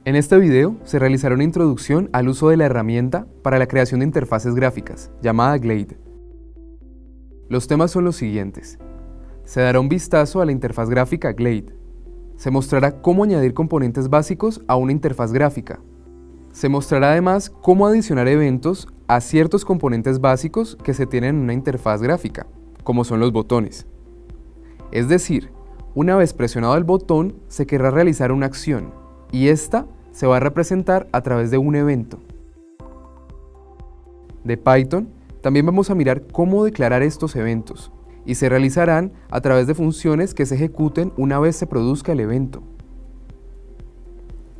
En este video se realizará una introducción al uso de la herramienta para la creación de interfaces gráficas, llamada Glade. Los temas son los siguientes. Se dará un vistazo a la interfaz gráfica Glade. Se mostrará cómo añadir componentes básicos a una interfaz gráfica. Se mostrará además cómo adicionar eventos a ciertos componentes básicos que se tienen en una interfaz gráfica, como son los botones. Es decir, una vez presionado el botón, se querrá realizar una acción, y esta se va a representar a través de un evento. De Python, también vamos a mirar cómo declarar estos eventos, y se realizarán a través de funciones que se ejecuten una vez se produzca el evento.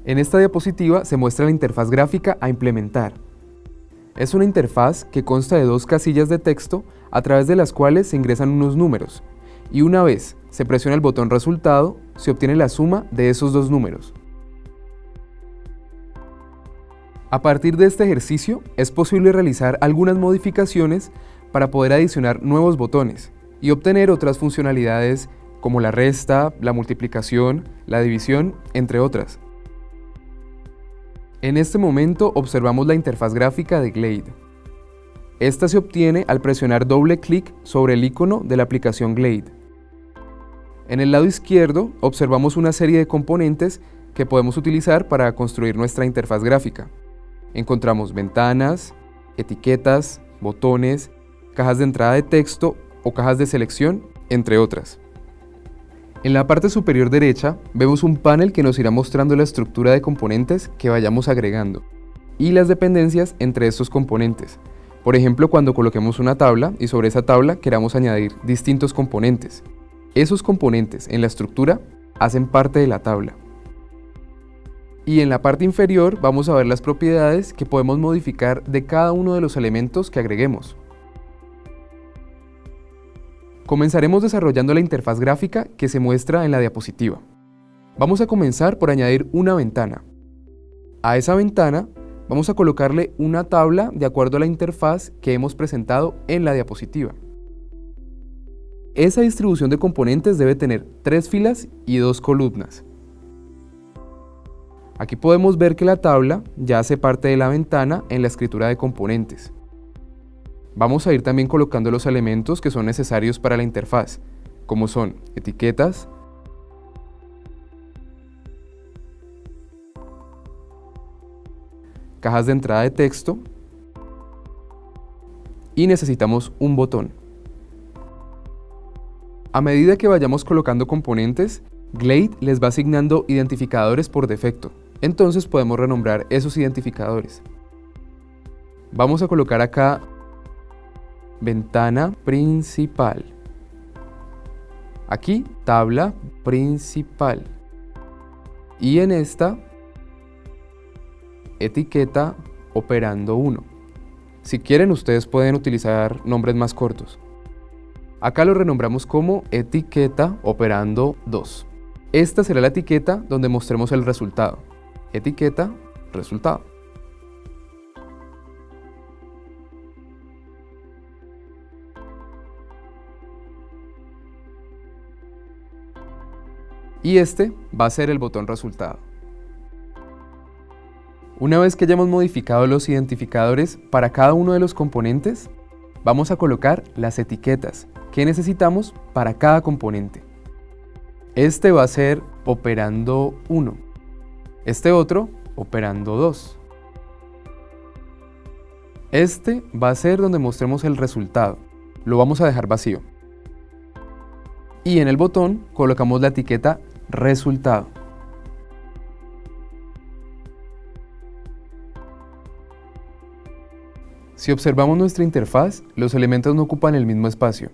En esta diapositiva se muestra la interfaz gráfica a implementar. Es una interfaz que consta de dos casillas de texto a través de las cuales se ingresan unos números, y una vez se presiona el botón resultado, se obtiene la suma de esos dos números. A partir de este ejercicio, es posible realizar algunas modificaciones para poder adicionar nuevos botones y obtener otras funcionalidades como la resta, la multiplicación, la división, entre otras. En este momento observamos la interfaz gráfica de Glade. Esta se obtiene al presionar doble clic sobre el icono de la aplicación Glade. En el lado izquierdo observamos una serie de componentes que podemos utilizar para construir nuestra interfaz gráfica. Encontramos ventanas, etiquetas, botones, cajas de entrada de texto o cajas de selección, entre otras. En la parte superior derecha vemos un panel que nos irá mostrando la estructura de componentes que vayamos agregando y las dependencias entre estos componentes. Por ejemplo, cuando coloquemos una tabla y sobre esa tabla queramos añadir distintos componentes. Esos componentes en la estructura hacen parte de la tabla. Y en la parte inferior vamos a ver las propiedades que podemos modificar de cada uno de los elementos que agreguemos. Comenzaremos desarrollando la interfaz gráfica que se muestra en la diapositiva. Vamos a comenzar por añadir una ventana. A esa ventana vamos a colocarle una tabla de acuerdo a la interfaz que hemos presentado en la diapositiva. Esa distribución de componentes debe tener 3 filas y 2 columnas. Aquí podemos ver que la tabla ya hace parte de la ventana en la escritura de componentes. Vamos a ir también colocando los elementos que son necesarios para la interfaz, como son etiquetas, cajas de entrada de texto y necesitamos un botón. A medida que vayamos colocando componentes, Glade les va asignando identificadores por defecto. Entonces podemos renombrar esos identificadores. Vamos a colocar acá ventana principal. Aquí tabla principal. Y en esta etiqueta operando 1. Si quieren ustedes pueden utilizar nombres más cortos. Acá lo renombramos como etiqueta operando 2. Esta será la etiqueta donde mostremos el resultado. Etiqueta, resultado. Y este va a ser el botón resultado. Una vez que hayamos modificado los identificadores para cada uno de los componentes, vamos a colocar las etiquetas que necesitamos para cada componente. Este va a ser operando 1. Este otro, operando 2. Este va a ser donde mostremos el resultado. Lo vamos a dejar vacío. Y en el botón colocamos la etiqueta resultado. Si observamos nuestra interfaz, los elementos no ocupan el mismo espacio.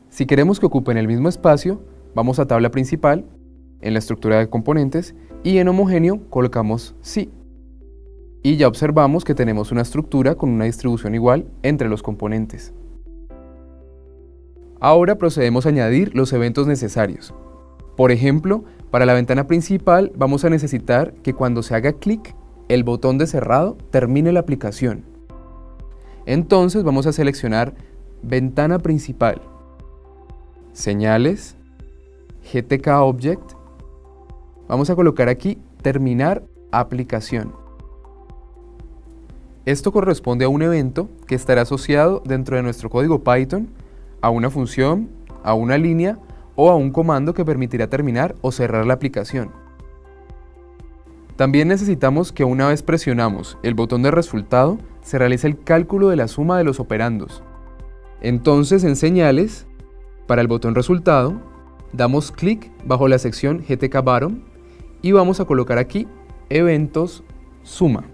Si queremos que ocupen el mismo espacio, vamos a tabla principal, en la estructura de componentes, y en homogéneo colocamos sí. Y ya observamos que tenemos una estructura con una distribución igual entre los componentes. Ahora procedemos a añadir los eventos necesarios. Por ejemplo, para la ventana principal vamos a necesitar que cuando se haga clic, el botón de cerrado termine la aplicación. Entonces vamos a seleccionar ventana principal, señales, GTK Object. Vamos a colocar aquí terminar aplicación. Esto corresponde a un evento que estará asociado dentro de nuestro código Python a una función, a una línea o a un comando que permitirá terminar o cerrar la aplicación. También necesitamos que una vez presionamos el botón de resultado, se realice el cálculo de la suma de los operandos. Entonces, en señales, para el botón resultado, damos clic bajo la sección GTK Bottom y vamos a colocar aquí eventos suma.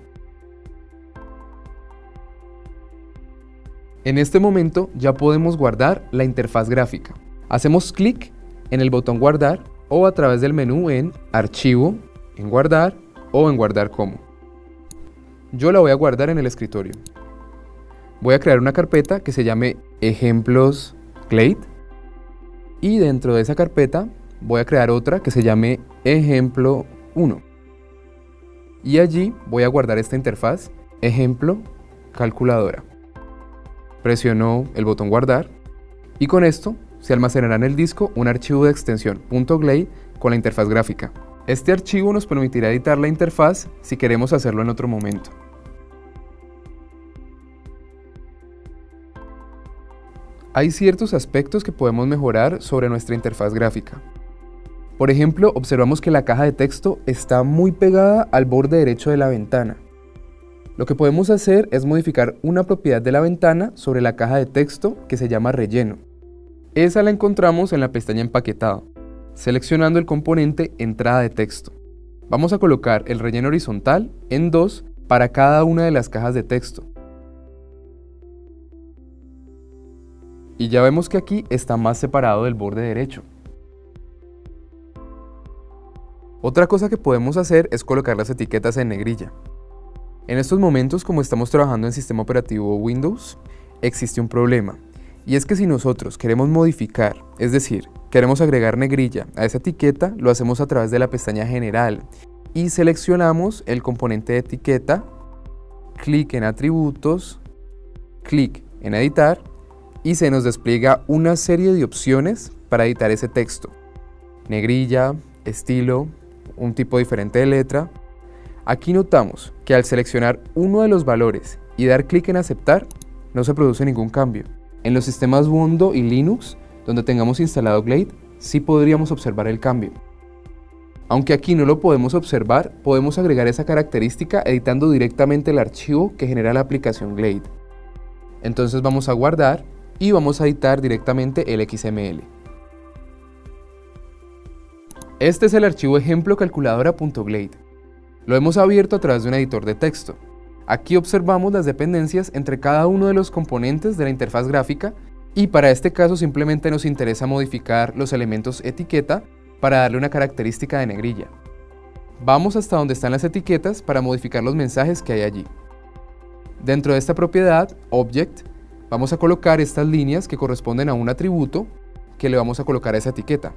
En este momento ya podemos guardar la interfaz gráfica. Hacemos clic en el botón guardar o a través del menú en archivo, en guardar o en guardar como. Yo la voy a guardar en el escritorio. Voy a crear una carpeta que se llame ejemplos Glade y dentro de esa carpeta voy a crear otra que se llame ejemplo 1 y allí voy a guardar esta interfaz ejemplo calculadora. Presiono el botón guardar y con esto se almacenará en el disco un archivo de extensión .glade con la interfaz gráfica. Este archivo nos permitirá editar la interfaz si queremos hacerlo en otro momento. Hay ciertos aspectos que podemos mejorar sobre nuestra interfaz gráfica. Por ejemplo, observamos que la caja de texto está muy pegada al borde derecho de la ventana. Lo que podemos hacer es modificar una propiedad de la ventana sobre la caja de texto que se llama relleno. Esa la encontramos en la pestaña empaquetado, seleccionando el componente entrada de texto. Vamos a colocar el relleno horizontal en 2 para cada una de las cajas de texto. Y ya vemos que aquí está más separado del borde derecho. Otra cosa que podemos hacer es colocar las etiquetas en negrilla. En estos momentos, como estamos trabajando en sistema operativo Windows, existe un problema. Y es que si nosotros queremos modificar, es decir, queremos agregar negrilla a esa etiqueta, lo hacemos a través de la pestaña General y seleccionamos el componente de etiqueta, clic en Atributos, clic en Editar y se nos despliega una serie de opciones para editar ese texto. Negrilla, estilo, un tipo diferente de letra. Aquí notamos que al seleccionar uno de los valores y dar clic en aceptar, no se produce ningún cambio. En los sistemas Ubuntu y Linux, donde tengamos instalado Glade, sí podríamos observar el cambio. Aunque aquí no lo podemos observar, podemos agregar esa característica editando directamente el archivo que genera la aplicación Glade. Entonces vamos a guardar y vamos a editar directamente el XML. Este es el archivo ejemplo calculadora.glade. Lo hemos abierto a través de un editor de texto. Aquí observamos las dependencias entre cada uno de los componentes de la interfaz gráfica y para este caso simplemente nos interesa modificar los elementos etiqueta para darle una característica de negrilla. Vamos hasta donde están las etiquetas para modificar los mensajes que hay allí. Dentro de esta propiedad, Object, vamos a colocar estas líneas que corresponden a un atributo que le vamos a colocar a esa etiqueta.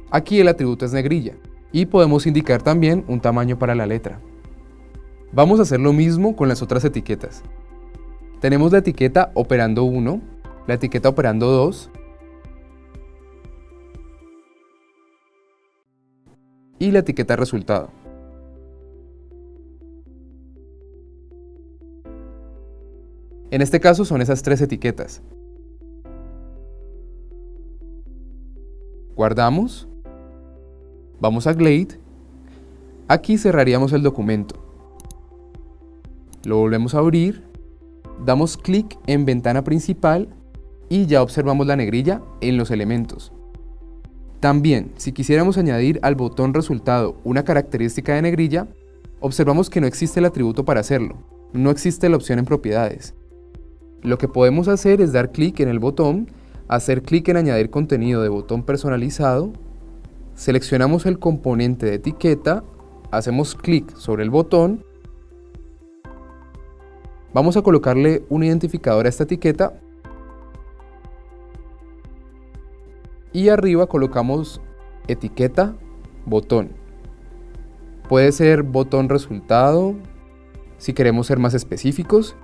Aquí el atributo es negrilla y podemos indicar también un tamaño para la letra. Vamos a hacer lo mismo con las otras etiquetas. Tenemos la etiqueta operando 1, la etiqueta operando 2 y la etiqueta resultado. En este caso son esas tres etiquetas. Guardamos. Vamos a Glade. Aquí cerraríamos el documento. Lo volvemos a abrir. Damos clic en ventana principal y ya observamos la negrilla en los elementos. También, si quisiéramos añadir al botón resultado una característica de negrilla, observamos que no existe el atributo para hacerlo. No existe la opción en propiedades. Lo que podemos hacer es dar clic en el botón, hacer clic en añadir contenido de botón personalizado, seleccionamos el componente de etiqueta, hacemos clic sobre el botón, vamos a colocarle un identificador a esta etiqueta y arriba colocamos etiqueta botón. Puede ser botón resultado si queremos ser más específicos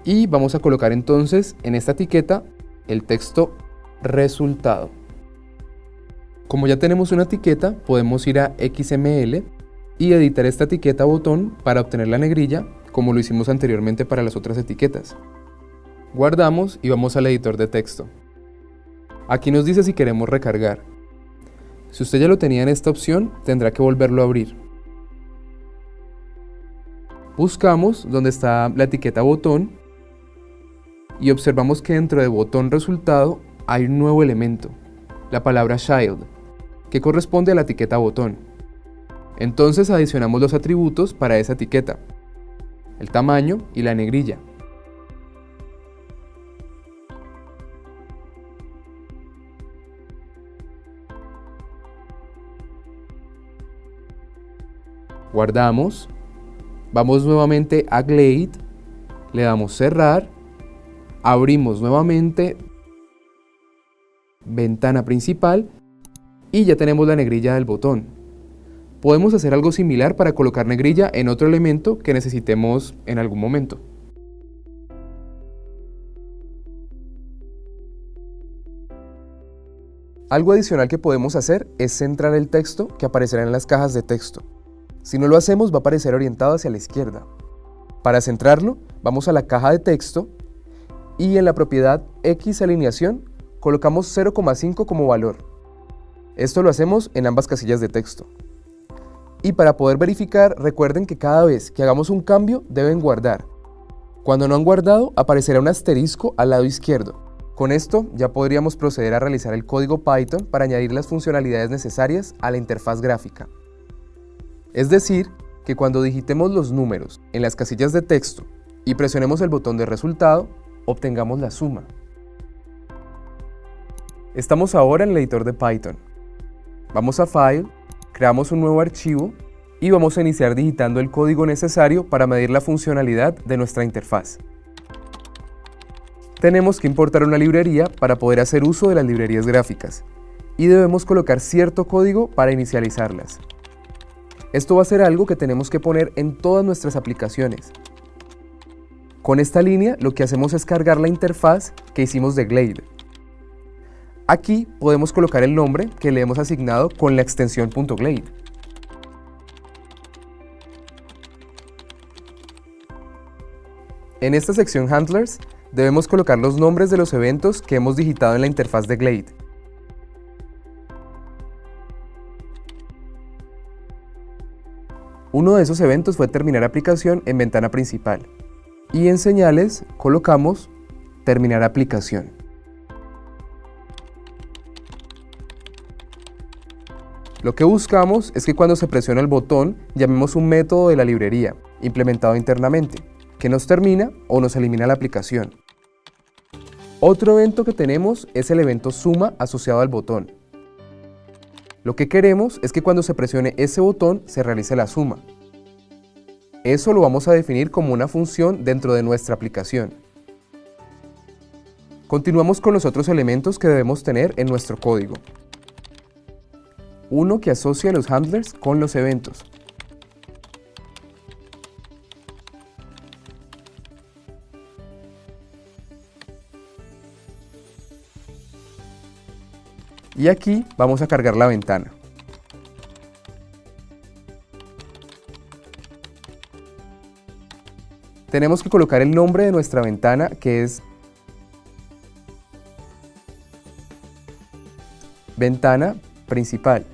y vamos a colocar entonces en esta etiqueta el texto resultado. Como ya tenemos una etiqueta, podemos ir a XML y editar esta etiqueta botón para obtener la negrilla, como lo hicimos anteriormente para las otras etiquetas. Guardamos y vamos al editor de texto. Aquí nos dice si queremos recargar. Si usted ya lo tenía en esta opción, tendrá que volverlo a abrir. Buscamos donde está la etiqueta botón y observamos que dentro de botón resultado hay un nuevo elemento, la palabra child, que corresponde a la etiqueta botón. Entonces adicionamos los atributos para esa etiqueta, el tamaño y la negrilla. Guardamos, vamos nuevamente a Glade, le damos cerrar, abrimos nuevamente ventana principal y ya tenemos la negrilla del botón. Podemos hacer algo similar para colocar negrilla en otro elemento que necesitemos en algún momento. Algo adicional que podemos hacer es centrar el texto que aparecerá en las cajas de texto. Si no lo hacemos, va a aparecer orientado hacia la izquierda. Para centrarlo, vamos a la caja de texto y en la propiedad X alineación colocamos 0,5 como valor. Esto lo hacemos en ambas casillas de texto. Y para poder verificar, recuerden que cada vez que hagamos un cambio deben guardar. Cuando no han guardado, aparecerá un asterisco al lado izquierdo. Con esto ya podríamos proceder a realizar el código Python para añadir las funcionalidades necesarias a la interfaz gráfica. Es decir, que cuando digitemos los números en las casillas de texto y presionemos el botón de resultado, obtengamos la suma. Estamos ahora en el editor de Python. Vamos a File, creamos un nuevo archivo y vamos a iniciar digitando el código necesario para medir la funcionalidad de nuestra interfaz. Tenemos que importar una librería para poder hacer uso de las librerías gráficas y debemos colocar cierto código para inicializarlas. Esto va a ser algo que tenemos que poner en todas nuestras aplicaciones. Con esta línea lo que hacemos es cargar la interfaz que hicimos de Glade. Aquí podemos colocar el nombre que le hemos asignado con la extensión .glade. En esta sección Handlers debemos colocar los nombres de los eventos que hemos digitado en la interfaz de Glade. Uno de esos eventos fue terminar aplicación en ventana principal. Y en señales colocamos terminar aplicación. Lo que buscamos es que cuando se presiona el botón llamemos un método de la librería, implementado internamente, que nos termina o nos elimina la aplicación. Otro evento que tenemos es el evento suma asociado al botón. Lo que queremos es que cuando se presione ese botón se realice la suma. Eso lo vamos a definir como una función dentro de nuestra aplicación. Continuamos con los otros elementos que debemos tener en nuestro código. Uno que asocia los handlers con los eventos. Y aquí vamos a cargar la ventana. Tenemos que colocar el nombre de nuestra ventana, que es ventana principal.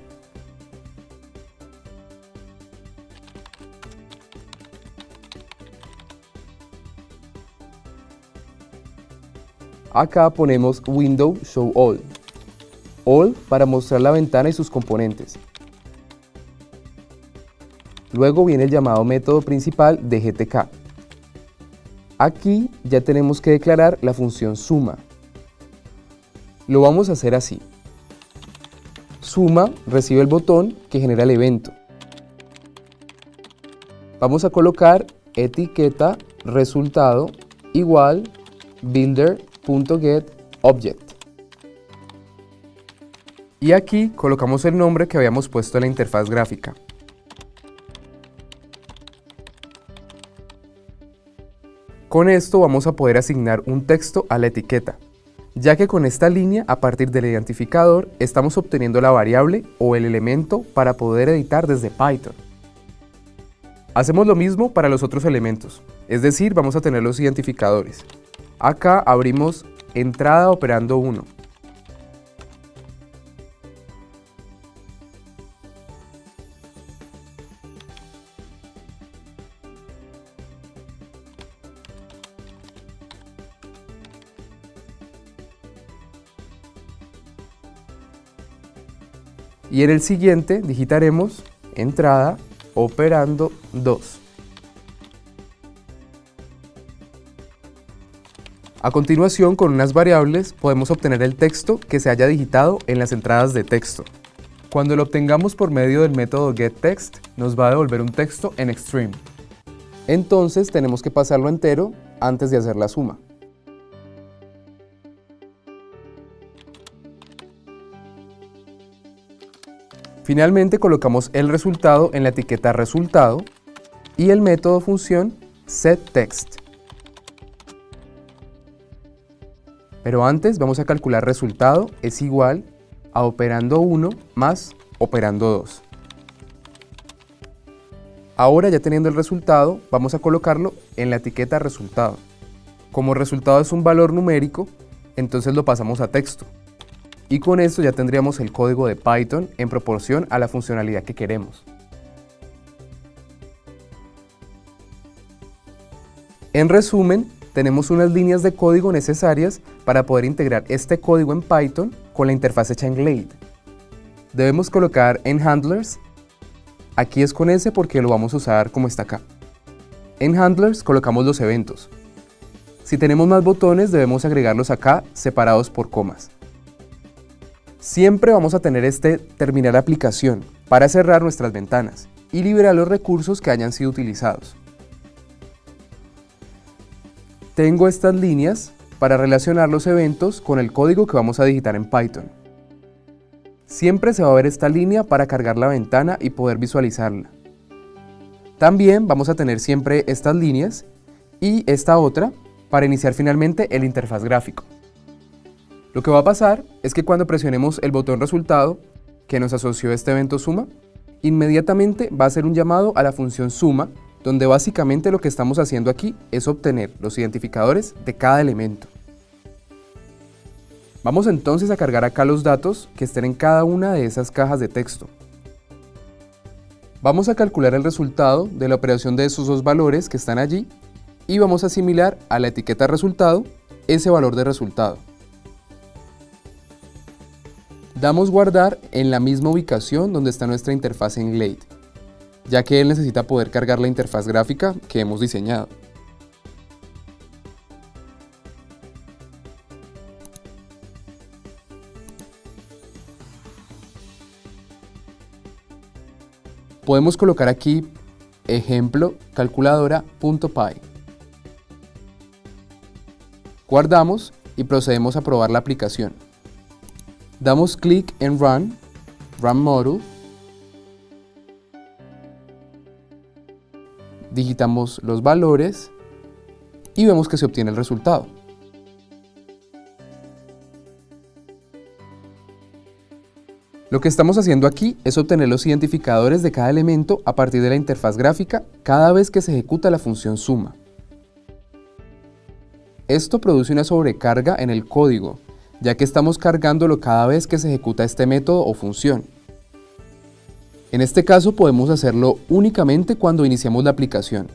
Acá ponemos Window Show All. All para mostrar la ventana y sus componentes. Luego viene el llamado método principal de GTK. Aquí ya tenemos que declarar la función suma. Lo vamos a hacer así. Suma recibe el botón que genera el evento. Vamos a colocar etiqueta resultado igual builder.getObject. Y aquí colocamos el nombre que habíamos puesto en la interfaz gráfica. Con esto vamos a poder asignar un texto a la etiqueta. ya que con esta línea, a partir del identificador, estamos obteniendo la variable o el elemento para poder editar desde Python. Hacemos lo mismo para los otros elementos, es decir, vamos a tener los identificadores. Acá abrimos entrada operando 1. Y en el siguiente digitaremos entrada operando 2. A continuación, con unas variables podemos obtener el texto que se haya digitado en las entradas de texto. Cuando lo obtengamos por medio del método getText, nos va a devolver un texto en Extreme. Entonces tenemos que pasarlo entero antes de hacer la suma. Finalmente colocamos el resultado en la etiqueta resultado y el método función setText. Pero antes vamos a calcular resultado es igual a operando 1 más operando 2. Ahora, ya teniendo el resultado, vamos a colocarlo en la etiqueta resultado. Como resultado es un valor numérico, entonces lo pasamos a texto. Y con esto ya tendríamos el código de Python en proporción a la funcionalidad que queremos. En resumen, tenemos unas líneas de código necesarias para poder integrar este código en Python con la interfaz hecha en Glade. Debemos colocar en Handlers, aquí es con S porque lo vamos a usar como está acá. En Handlers colocamos los eventos. Si tenemos más botones debemos agregarlos acá separados por comas. Siempre vamos a tener este terminar aplicación para cerrar nuestras ventanas y liberar los recursos que hayan sido utilizados. Tengo estas líneas para relacionar los eventos con el código que vamos a digitar en Python. Siempre se va a ver esta línea para cargar la ventana y poder visualizarla. También vamos a tener siempre estas líneas y esta otra para iniciar finalmente el interfaz gráfico. Lo que va a pasar es que cuando presionemos el botón resultado que nos asoció este evento suma, inmediatamente va a hacer un llamado a la función suma, donde básicamente lo que estamos haciendo aquí es obtener los identificadores de cada elemento. Vamos entonces a cargar acá los datos que estén en cada una de esas cajas de texto. Vamos a calcular el resultado de la operación de esos dos valores que están allí y vamos a asimilar a la etiqueta resultado ese valor de resultado. Damos guardar en la misma ubicación donde está nuestra interfaz en Glade, ya que él necesita poder cargar la interfaz gráfica que hemos diseñado. Podemos colocar aquí ejemplo calculadora.py. Guardamos y procedemos a probar la aplicación. Damos clic en Run Module, digitamos los valores y vemos que se obtiene el resultado. Lo que estamos haciendo aquí es obtener los identificadores de cada elemento a partir de la interfaz gráfica cada vez que se ejecuta la función suma. Esto produce una sobrecarga en el código, ya que estamos cargándolo cada vez que se ejecuta este método o función. En este caso podemos hacerlo únicamente cuando iniciamos la aplicación.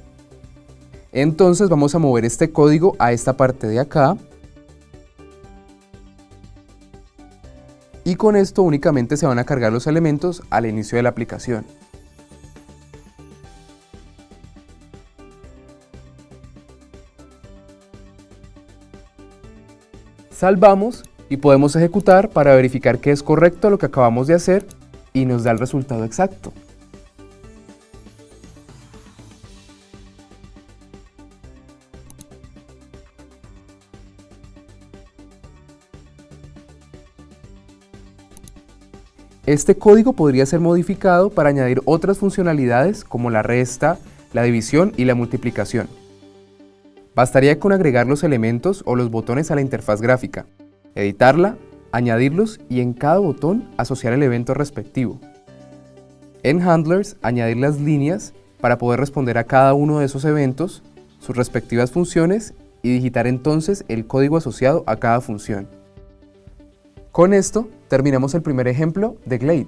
Entonces vamos a mover este código a esta parte de acá. Y con esto únicamente se van a cargar los elementos al inicio de la aplicación. Salvamos y podemos ejecutar para verificar que es correcto lo que acabamos de hacer y nos da el resultado exacto. Este código podría ser modificado para añadir otras funcionalidades como la resta, la división y la multiplicación. Bastaría con agregar los elementos o los botones a la interfaz gráfica, editarla, añadirlos y en cada botón asociar el evento respectivo. En Handlers, añadir las líneas para poder responder a cada uno de esos eventos, sus respectivas funciones y digitar entonces el código asociado a cada función. Con esto terminamos el primer ejemplo de Glade.